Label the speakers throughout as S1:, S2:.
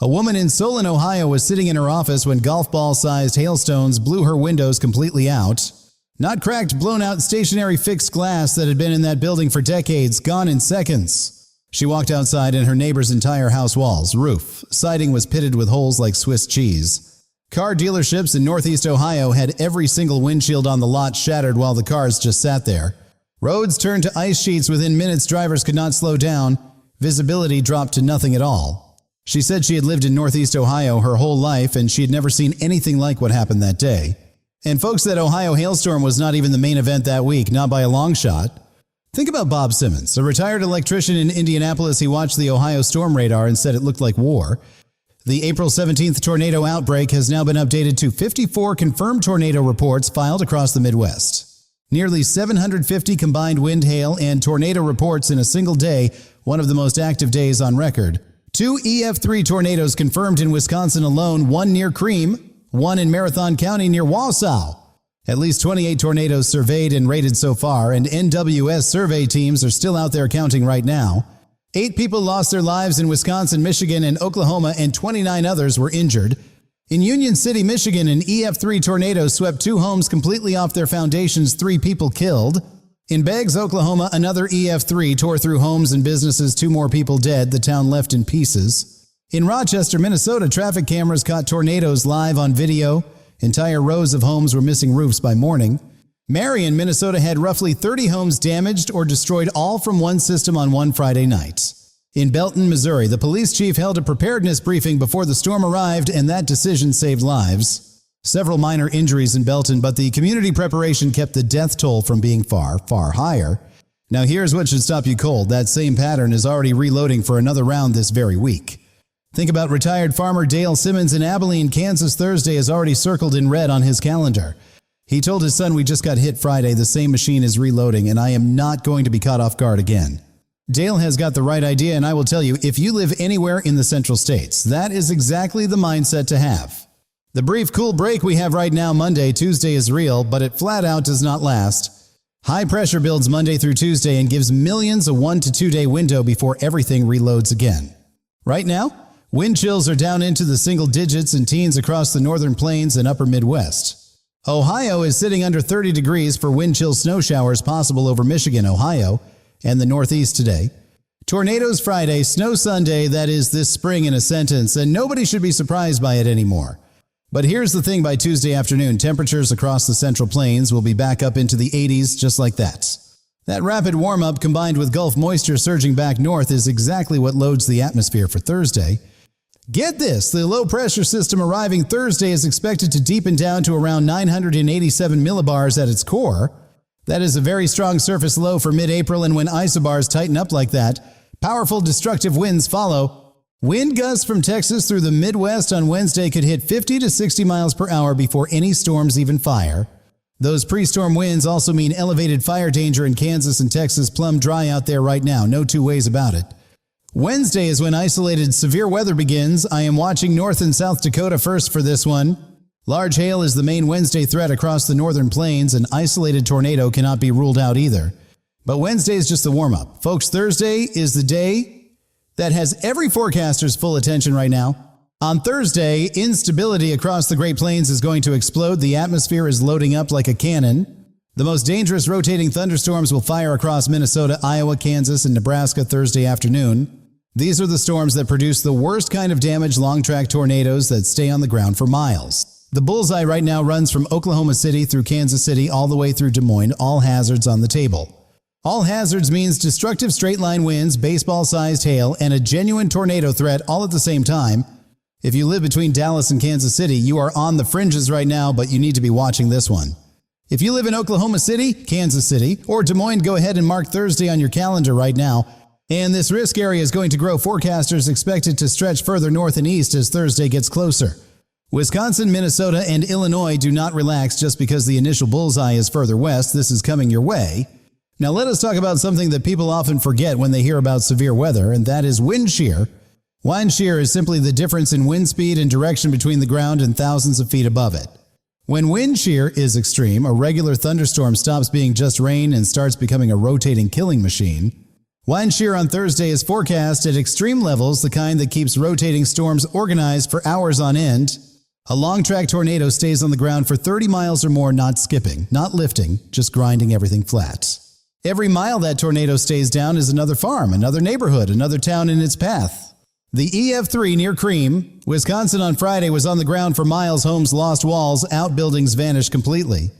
S1: A woman in Solon, Ohio was sitting in her office when golf ball-sized hailstones blew her windows completely out. Not cracked, blown out stationary fixed glass that had been in that building for decades, gone in seconds. She walked outside and her neighbor's entire house walls, roof, siding was pitted with holes like Swiss cheese. Car dealerships in Northeast Ohio had every single windshield on the lot shattered while the cars just sat there. Roads turned to ice sheets within minutes. Drivers could not slow down. Visibility dropped to nothing at all. She said she had lived in Northeast Ohio her whole life and she had never seen anything like what happened that day. And folks, that Ohio hailstorm was not even the main event that week, not by a long shot. Think about Bob Simmons, a retired electrician in Indianapolis. He watched the Ohio storm radar and said it looked like war. The April 17th tornado outbreak has now been updated to 54 confirmed tornado reports filed across the Midwest. Nearly 750 combined wind, hail, and tornado reports in a single day, one of the most active days on record. 2 EF3 tornadoes confirmed in Wisconsin alone, one near Cream, one in Marathon County near Wausau. At least 28 tornadoes surveyed and rated so far, and NWS survey teams are still out there counting right now. 8 people lost their lives in Wisconsin, Michigan, and Oklahoma, and 29 others were injured. In Union City, Michigan, an EF3 tornado swept 2 homes completely off their foundations, 3 people killed. In Beggs, Oklahoma, another EF3 tore through homes and businesses, 2 more people dead, the town left in pieces. In Rochester, Minnesota, traffic cameras caught tornadoes live on video. Entire rows of homes were missing roofs by morning. Marion, Minnesota had roughly 30 homes damaged or destroyed, all from one system on one Friday night. In Belton, Missouri, the police chief held a preparedness briefing before the storm arrived, and that decision saved lives. Several minor injuries in Belton, but the community preparation kept the death toll from being far, far higher. Now here's what should stop you cold. That same pattern is already reloading for another round this very week. Think about retired farmer Dale Simmons in Abilene, Kansas. Thursday is already circled in red on his calendar. He told his son, "We just got hit Friday. The same machine is reloading, and I am not going to be caught off guard again." Dale has got the right idea, and I will tell you, if you live anywhere in the Central States, that is exactly the mindset to have. The brief cool break we have right now, Monday, Tuesday, is real, but it flat out does not last. High pressure builds Monday through Tuesday and gives millions a 1 to 2 day window before everything reloads again. Right now, wind chills are down into the single digits and teens across the northern plains and upper Midwest. Ohio is sitting under 30 degrees for wind chill snow showers possible over Michigan, Ohio, and the Northeast today. Tornadoes Friday, snow Sunday. That is this spring in a sentence, and nobody should be surprised by it anymore. But here's the thing, by Tuesday afternoon, temperatures across the Central Plains will be back up into the 80s just like that. That rapid warm-up combined with Gulf moisture surging back north is exactly what loads the atmosphere for Thursday. Get this, the low-pressure system arriving Thursday is expected to deepen down to around 987 millibars at its core. That is a very strong surface low for mid-April, and when isobars tighten up like that, powerful destructive winds follow. Wind gusts from Texas through the Midwest on Wednesday could hit 50 to 60 miles per hour before any storms even fire. Those pre-storm winds also mean elevated fire danger in Kansas and Texas. Plumb dry out there right now, no two ways about it. Wednesday is when isolated severe weather begins. I am watching North and South Dakota first for this one. Large hail is the main Wednesday threat across the northern plains. An isolated tornado cannot be ruled out either. But Wednesday is just the warm-up. Folks, Thursday is the day that has every forecaster's full attention right now. On Thursday, instability across the Great Plains is going to explode. The atmosphere is loading up like a cannon. The most dangerous rotating thunderstorms will fire across Minnesota, Iowa, Kansas, and Nebraska Thursday afternoon. These are the storms that produce the worst kind of damage, long-track tornadoes that stay on the ground for miles. The bullseye right now runs from Oklahoma City through Kansas City all the way through Des Moines, all hazards on the table. All hazards means destructive straight-line winds, baseball-sized hail, and a genuine tornado threat all at the same time. If you live between Dallas and Kansas City, you are on the fringes right now, but you need to be watching this one. If you live in Oklahoma City, Kansas City, or Des Moines, go ahead and mark Thursday on your calendar right now. And this risk area is going to grow. Forecasters expect it to stretch further north and east as Thursday gets closer. Wisconsin, Minnesota, and Illinois do not relax just because the initial bullseye is further west. This is coming your way. Now let us talk about something that people often forget when they hear about severe weather, and that is wind shear. Wind shear is simply the difference in wind speed and direction between the ground and thousands of feet above it. When wind shear is extreme, a regular thunderstorm stops being just rain and starts becoming a rotating killing machine. Wind shear on Thursday is forecast at extreme levels, the kind that keeps rotating storms organized for hours on end. A long-track tornado stays on the ground for 30 miles or more, not skipping, not lifting, just grinding everything flat. Every mile that tornado stays down is another farm, another neighborhood, another town in its path. The EF3 near Cream, Wisconsin on Friday was on the ground for miles, homes lost walls, outbuildings vanished completely.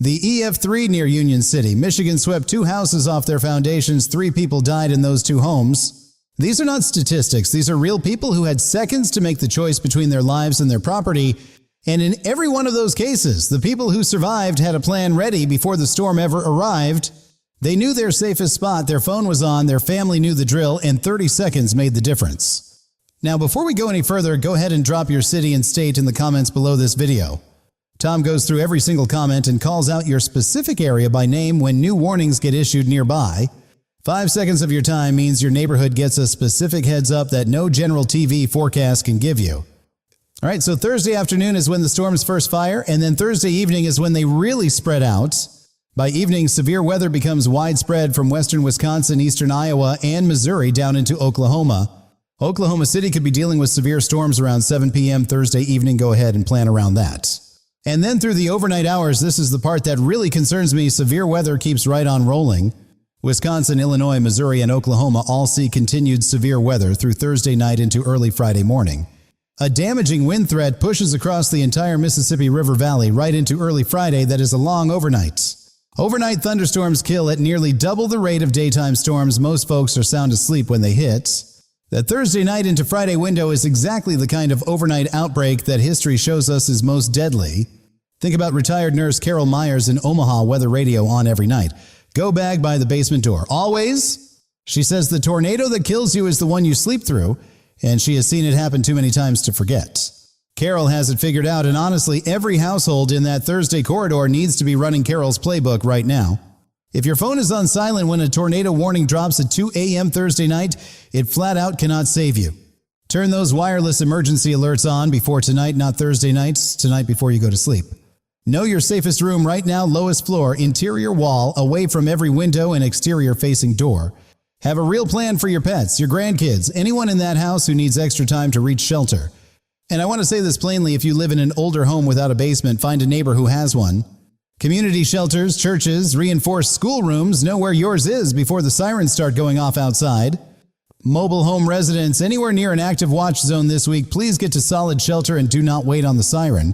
S1: The EF3 near Union City, Michigan swept 2 houses off their foundations, 3 people died in those 2 homes. These are not statistics, these are real people who had seconds to make the choice between their lives and their property, and in every one of those cases, the people who survived had a plan ready before the storm ever arrived. They knew their safest spot, their phone was on, their family knew the drill, and 30 seconds made the difference. Now, before we go any further, go ahead and drop your city and state in the comments below this video. Tom goes through every single comment and calls out your specific area by name when new warnings get issued nearby. 5 seconds of your time means your neighborhood gets a specific heads up that no general TV forecast can give you. All right, so Thursday afternoon is when the storms first fire, and then Thursday evening is when they really spread out. By evening, severe weather becomes widespread from western Wisconsin, eastern Iowa, and Missouri down into Oklahoma. Oklahoma City could be dealing with severe storms around 7 p.m. Thursday evening. Go ahead and plan around that. And then through the overnight hours, this is the part that really concerns me. Severe weather keeps right on rolling. Wisconsin, Illinois, Missouri, and Oklahoma all see continued severe weather through Thursday night into early Friday morning. A damaging wind threat pushes across the entire Mississippi River Valley right into early Friday that is a long overnight. Overnight thunderstorms kill at nearly double the rate of daytime storms. Most folks are sound asleep when they hit. That Thursday night into Friday window is exactly the kind of overnight outbreak that history shows us is most deadly. Think about retired nurse Carol Myers in Omaha weather radio on every night. Go bag by the basement door. Always. She says the tornado that kills you is the one you sleep through, and she has seen it happen too many times to forget. Carol has it figured out, and honestly, every household in that Thursday corridor needs to be running Carol's playbook right now. If your phone is on silent when a tornado warning drops at 2 a.m. Thursday night, it flat out cannot save you. Turn those wireless emergency alerts on before tonight, not Thursday nights, tonight before you go to sleep. Know your safest room right now, lowest floor, interior wall, away from every window and exterior facing door. Have a real plan for your pets, your grandkids, anyone in that house who needs extra time to reach shelter. And I want to say this plainly, if you live in an older home without a basement, find a neighbor who has one. Community shelters, churches, reinforced schoolrooms, know where yours is before the sirens start going off outside. Mobile home residents anywhere near an active watch zone this week, please get to solid shelter and do not wait on the siren.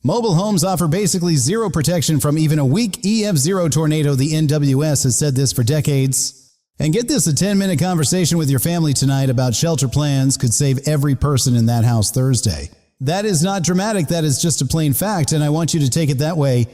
S1: Mobile homes offer basically zero protection from even a weak EF0 tornado. The NWS has said this for decades. And get this, a 10-minute conversation with your family tonight about shelter plans could save every person in that house Thursday. That is not dramatic, that is just a plain fact, and I want you to take it that way.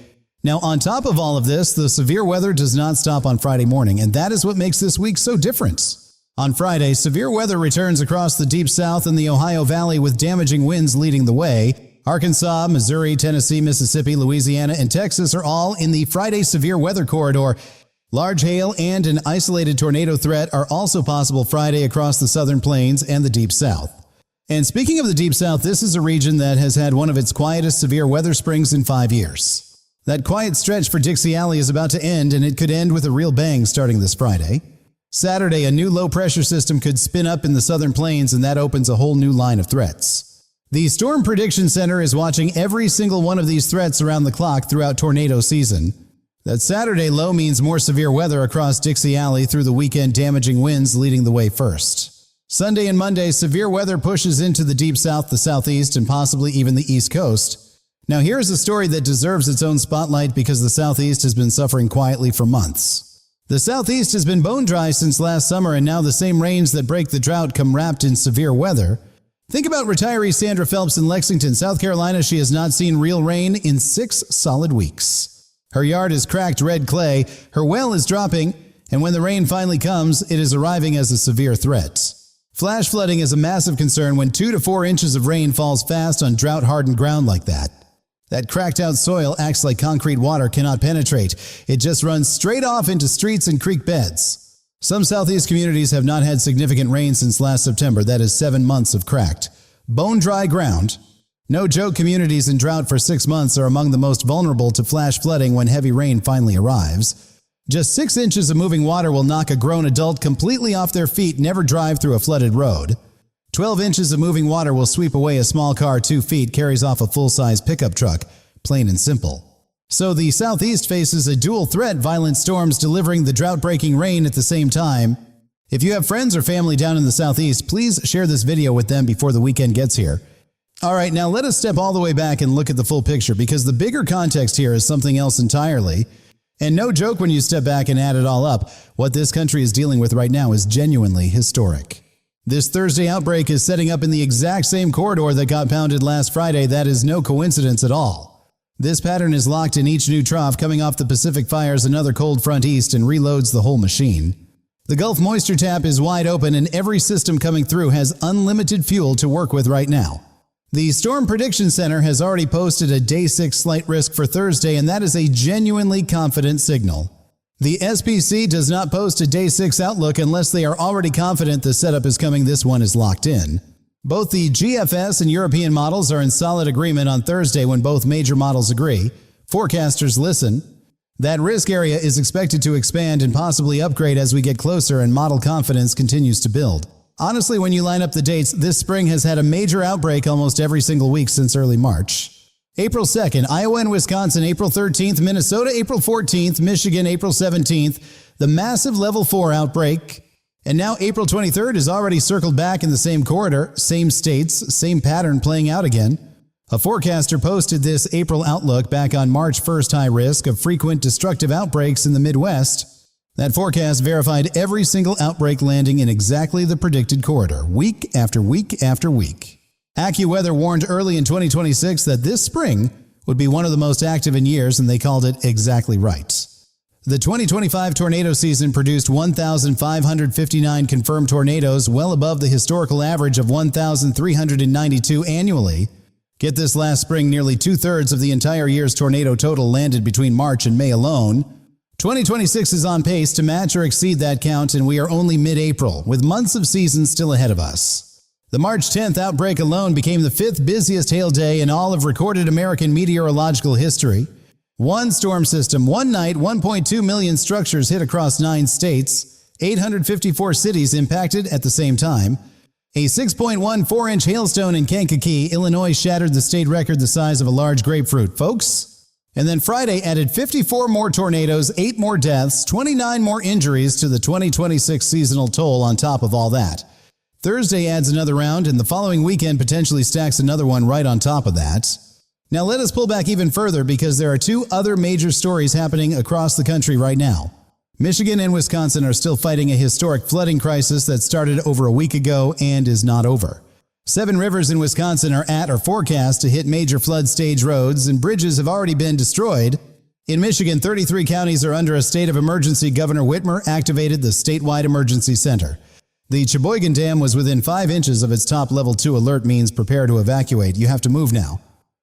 S1: Now, on top of all of this, the severe weather does not stop on Friday morning, and that is what makes this week so different. On Friday, severe weather returns across the Deep South and the Ohio Valley with damaging winds leading the way. Arkansas, Missouri, Tennessee, Mississippi, Louisiana, and Texas are all in the Friday severe weather corridor. Large hail and an isolated tornado threat are also possible Friday across the southern plains and the Deep South. And speaking of the Deep South, this is a region that has had one of its quietest severe weather springs in 5 years. That quiet stretch for Dixie Alley is about to end, and it could end with a real bang starting this Friday. Saturday, a new low-pressure system could spin up in the southern plains, and that opens a whole new line of threats. The Storm Prediction Center is watching every single one of these threats around the clock throughout tornado season. That Saturday low means more severe weather across Dixie Alley through the weekend, damaging winds leading the way first. Sunday and Monday, severe weather pushes into the Deep South, the Southeast, and possibly even the East Coast. Now here's a story that deserves its own spotlight because the Southeast has been suffering quietly for months. The Southeast has been bone dry since last summer, and now the same rains that break the drought come wrapped in severe weather. Think about retiree Sandra Phelps in Lexington, South Carolina. She has not seen real rain in 6 solid weeks. Her yard is cracked red clay, her well is dropping, and when the rain finally comes, it is arriving as a severe threat. Flash flooding is a massive concern when 2 to 4 inches of rain falls fast on drought-hardened ground like that. That cracked-out soil acts like concrete water cannot penetrate. It just runs straight off into streets and creek beds. Some Southeast communities have not had significant rain since last September. That is 7 months of cracked, bone-dry ground. No joke, communities in drought for 6 months are among the most vulnerable to flash flooding when heavy rain finally arrives. Just 6 inches of moving water will knock a grown adult completely off their feet, never drive through a flooded road. 12 inches of moving water will sweep away a small car 2 feet, carries off a full-size pickup truck. Plain and simple. So the Southeast faces a dual threat: violent storms delivering the drought-breaking rain at the same time. If you have friends or family down in the Southeast, please share this video with them before the weekend gets here. Alright, now let us step all the way back and look at the full picture, because the bigger context here is something else entirely. And no joke when you step back and add it all up, what this country is dealing with right now is genuinely historic. This Thursday outbreak is setting up in the exact same corridor that got pounded last Friday. That is no coincidence at all. This pattern is locked in each new trough. Coming off the Pacific fires, another cold front east, and reloads the whole machine. The Gulf moisture tap is wide open, and every system coming through has unlimited fuel to work with right now. The Storm Prediction Center has already posted a Day 6 slight risk for Thursday, and that is a genuinely confident signal. The SPC does not post a Day 6 outlook unless they are already confident the setup is coming. This one is locked in. Both the GFS and European models are in solid agreement on Thursday. When both major models agree, forecasters listen. That risk area is expected to expand and possibly upgrade as we get closer and model confidence continues to build. Honestly, when you line up the dates, this spring has had a major outbreak almost every single week since early March. April 2nd, Iowa and Wisconsin, April 13th, Minnesota, April 14th, Michigan, April 17th, the massive level 4 outbreak. And now April 23rd is already circled back in the same corridor, same states, same pattern playing out again. A forecaster posted this April outlook back on March 1st, high risk of frequent destructive outbreaks in the Midwest. That forecast verified every single outbreak landing in exactly the predicted corridor, week after week after week. AccuWeather warned early in 2026 that this spring would be one of the most active in years, and they called it exactly right. The 2025 tornado season produced 1,559 confirmed tornadoes, well above the historical average of 1,392 annually. Get this, last spring, nearly 2/3 of the entire year's tornado total landed between March and May alone. 2026 is on pace to match or exceed that count, and we are only mid-April, with months of season still ahead of us. The March 10th outbreak alone became the 5th busiest hail day in all of recorded American meteorological history. One storm system, one night, 1.2 million structures hit across 9 states, 854 cities impacted at the same time. A 6.14-inch hailstone in Kankakee, Illinois shattered the state record the size of a large grapefruit, folks. And then Friday added 54 more tornadoes, 8 more deaths, 29 more injuries to the 2026 seasonal toll on top of all that. Thursday adds another round, and the following weekend potentially stacks another one right on top of that. Now let us pull back even further, because there are 2 other major stories happening across the country right now. Michigan and Wisconsin are still fighting a historic flooding crisis that started over a week ago and is not over. 7 rivers in Wisconsin are at or forecast to hit major flood stage roads, and bridges have already been destroyed. In Michigan, 33 counties are under a state of emergency. Governor Whitmer activated the statewide emergency center. The Sheboygan Dam was within 5 inches of its top level 2 alert, means prepare to evacuate. You have to move now.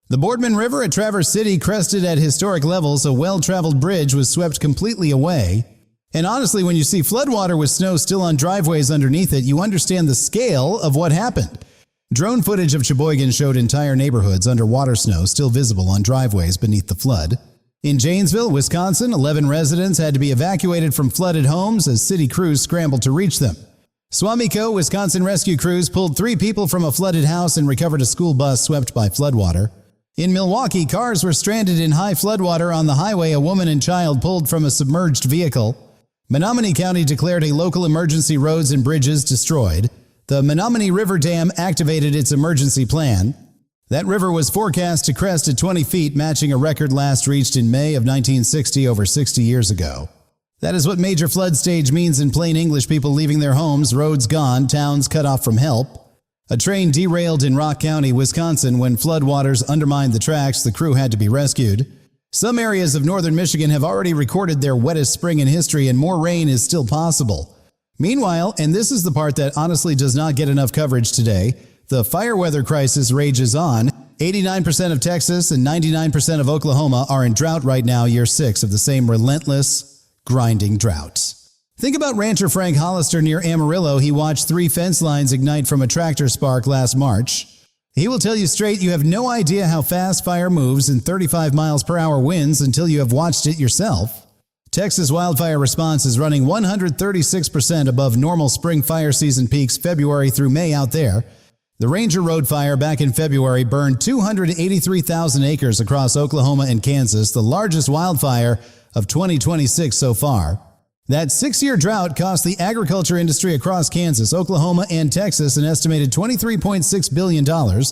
S1: The Boardman River at Traverse City crested at historic levels. A well-traveled bridge was swept completely away. And honestly, when you see floodwater with snow still on driveways underneath it, you understand the scale of what happened. Drone footage of Sheboygan showed entire neighborhoods under water snow still visible on driveways beneath the flood. In Janesville, Wisconsin, 11 residents had to be evacuated from flooded homes as city crews scrambled to reach them. Swamico, Wisconsin rescue crews pulled 3 people from a flooded house and recovered a school bus swept by floodwater. In Milwaukee, cars were stranded in high floodwater on the highway. A woman and child pulled from a submerged vehicle. Menominee County declared a local emergency, roads and bridges destroyed. The Menominee River Dam activated its emergency plan. That river was forecast to crest at 20 feet, matching a record last reached in May of 1960, over 60 years ago. That is what major flood stage means in plain English: people leaving their homes, roads gone, towns cut off from help. A train derailed in Rock County, Wisconsin. When floodwaters undermined the tracks, the crew had to be rescued. Some areas of northern Michigan have already recorded their wettest spring in history, and more rain is still possible. Meanwhile, and this is the part that honestly does not get enough coverage today, the fire weather crisis rages on. 89% of Texas and 99% of Oklahoma are in drought right now, year 6 of the same relentless, grinding drought. Think about rancher Frank Hollister near Amarillo. He watched 3 fence lines ignite from a tractor spark last March. He will tell you straight, you have no idea how fast fire moves in 35 miles per hour winds until you have watched it yourself. Texas wildfire response is running 136% above normal spring fire season peaks February through May out there. The Ranger Road fire back in February burned 283,000 acres across Oklahoma and Kansas, the largest wildfire of 2026 so far. That 6-year drought cost the agriculture industry across Kansas, Oklahoma, and Texas an estimated $23.6 billion.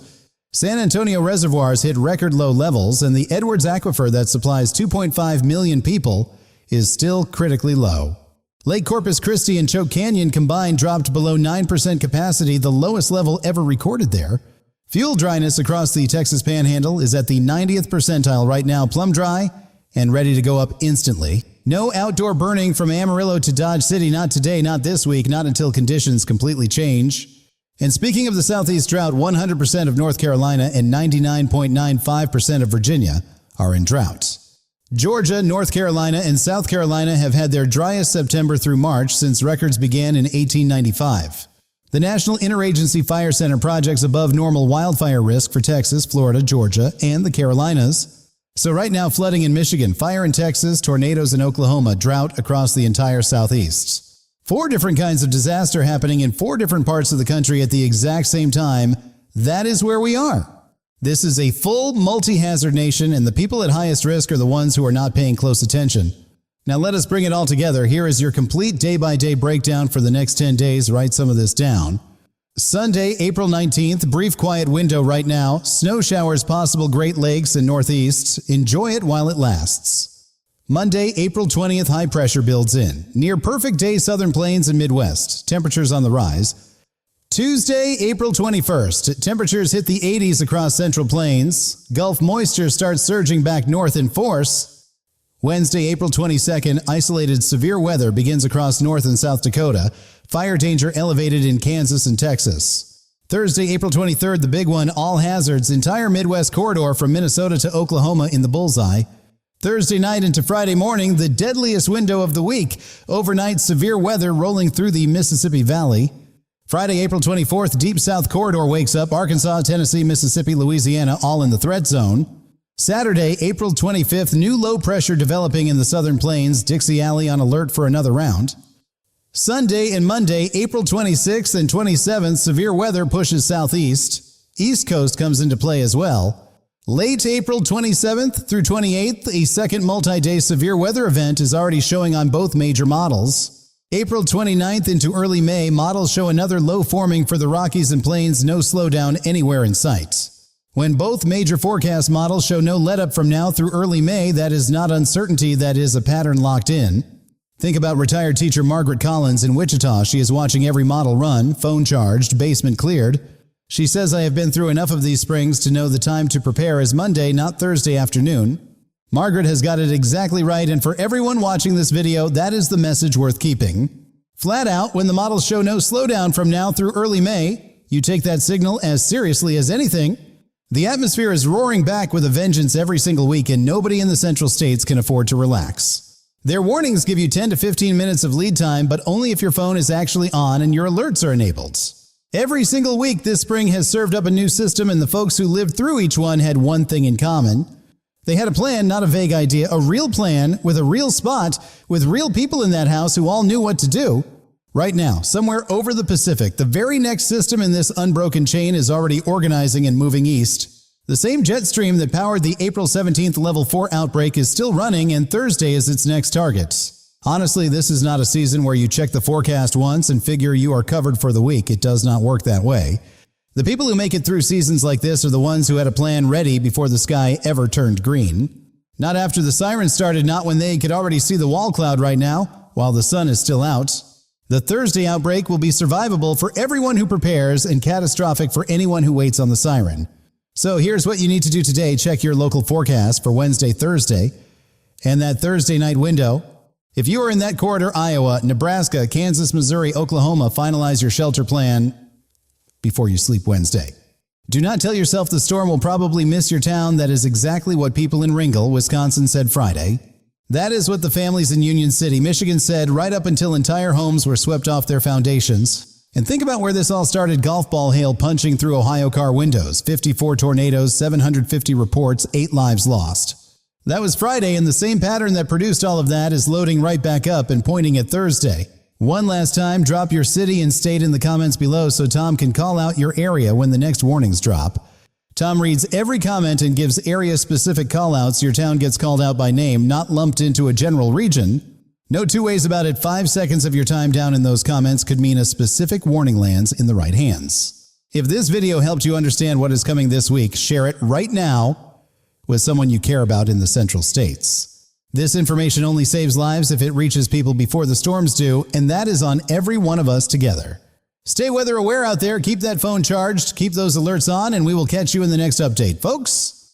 S1: San Antonio reservoirs hit record low levels, and the Edwards Aquifer that supplies 2.5 million people is still critically low. Lake Corpus Christi and Choke Canyon combined dropped below 9% capacity, the lowest level ever recorded there. Fuel dryness across the Texas Panhandle is at the 90th percentile right now, plumb dry and ready to go up instantly. No outdoor burning from Amarillo to Dodge City, not today, not this week, not until conditions completely change. And speaking of the Southeast drought, 100% of North Carolina and 99.95% of Virginia are in drought. Georgia, North Carolina, and South Carolina have had their driest September through March since records began in 1895. The National Interagency Fire Center projects above normal wildfire risk for Texas, Florida, Georgia, and the Carolinas. So right now, flooding in Michigan, fire in Texas, tornadoes in Oklahoma, drought across the entire Southeast. 4 different kinds of disaster happening in 4 different parts of the country at the exact same time. That is where we are. This is a full multi-hazard nation, and the people at highest risk are the ones who are not paying close attention. Now let us bring it all together. Here is your complete day-by-day breakdown for the next 10 days. Write some of this down. Sunday, April 19th, brief quiet window right now. Snow showers possible Great Lakes and Northeast. Enjoy it while it lasts. Monday, April 20th, high pressure builds in. Near perfect day Southern Plains and Midwest. Temperatures on the rise. Tuesday, April 21st, temperatures hit the 80s across Central Plains. Gulf moisture starts surging back north in force. Wednesday, April 22nd, isolated severe weather begins across North and South Dakota. Fire danger elevated in Kansas and Texas. Thursday, April 23rd, the big one, all hazards, entire Midwest corridor from Minnesota to Oklahoma in the bullseye. Thursday night into Friday morning, the deadliest window of the week. Overnight, severe weather rolling through the Mississippi Valley. Friday, April 24th, Deep South Corridor wakes up. Arkansas, Tennessee, Mississippi, Louisiana, all in the threat zone. Saturday, April 25th, new low pressure developing in the Southern Plains. Dixie Alley on alert for another round. Sunday and Monday, April 26th and 27th, severe weather pushes southeast. East Coast comes into play as well. Late April 27th through 28th, a second multi-day severe weather event is already showing on both major models. April 29th into early May, models show another low forming for the Rockies and Plains, no slowdown anywhere in sight. When both major forecast models show no let-up from now through early May, that is not uncertainty, that is a pattern locked in. Think about retired teacher Margaret Collins in Wichita. She is watching every model run, phone charged, basement cleared. She says, "I have been through enough of these springs to know the time to prepare is Monday, not Thursday afternoon." Margaret has got it exactly right, and for everyone watching this video, that is the message worth keeping. Flat out, when the models show no slowdown from now through early May, you take that signal as seriously as anything. The atmosphere is roaring back with a vengeance every single week, and nobody in the central states can afford to relax. Their warnings give you 10 to 15 minutes of lead time, but only if your phone is actually on and your alerts are enabled. Every single week this spring has served up a new system, and the folks who lived through each one had one thing in common. They had a plan, not a vague idea, a real plan with a real spot, with real people in that house who all knew what to do. Right now, somewhere over the Pacific, the very next system in this unbroken chain is already organizing and moving east. The same jet stream that powered the April 17th Level 4 outbreak is still running, and Thursday is its next target. Honestly, this is not a season where you check the forecast once and figure you are covered for the week. It does not work that way. The people who make it through seasons like this are the ones who had a plan ready before the sky ever turned green. Not after the sirens started, not when they could already see the wall cloud right now, while the sun is still out. The Thursday outbreak will be survivable for everyone who prepares and catastrophic for anyone who waits on the siren. So here's what you need to do today. Check your local forecast for Wednesday, Thursday, and that Thursday night window. If you are in that corridor, Iowa, Nebraska, Kansas, Missouri, Oklahoma, finalize your shelter plan before you sleep Wednesday. Do not tell yourself the storm will probably miss your town. That is exactly what people in Ringgold, Wisconsin said Friday. That is what the families in Union City, Michigan said right up until entire homes were swept off their foundations. And think about where this all started. Golf ball hail punching through Ohio car windows, 54 tornadoes, 750 reports, 8 lives lost. That was Friday, and the same pattern that produced all of that is loading right back up and pointing at Thursday. One last time, drop your city and state in the comments below so Tom can call out your area when the next warnings drop. Tom reads every comment and gives area-specific callouts. Your town gets called out by name, not lumped into a general region. No two ways about it, 5 seconds of your time down in those comments could mean a specific warning lands in the right hands. If this video helped you understand what is coming this week, share it right now with someone you care about in the Central States. This information only saves lives if it reaches people before the storms do, and that is on every one of us together. Stay weather aware out there, keep that phone charged, keep those alerts on, and we will catch you in the next update, folks.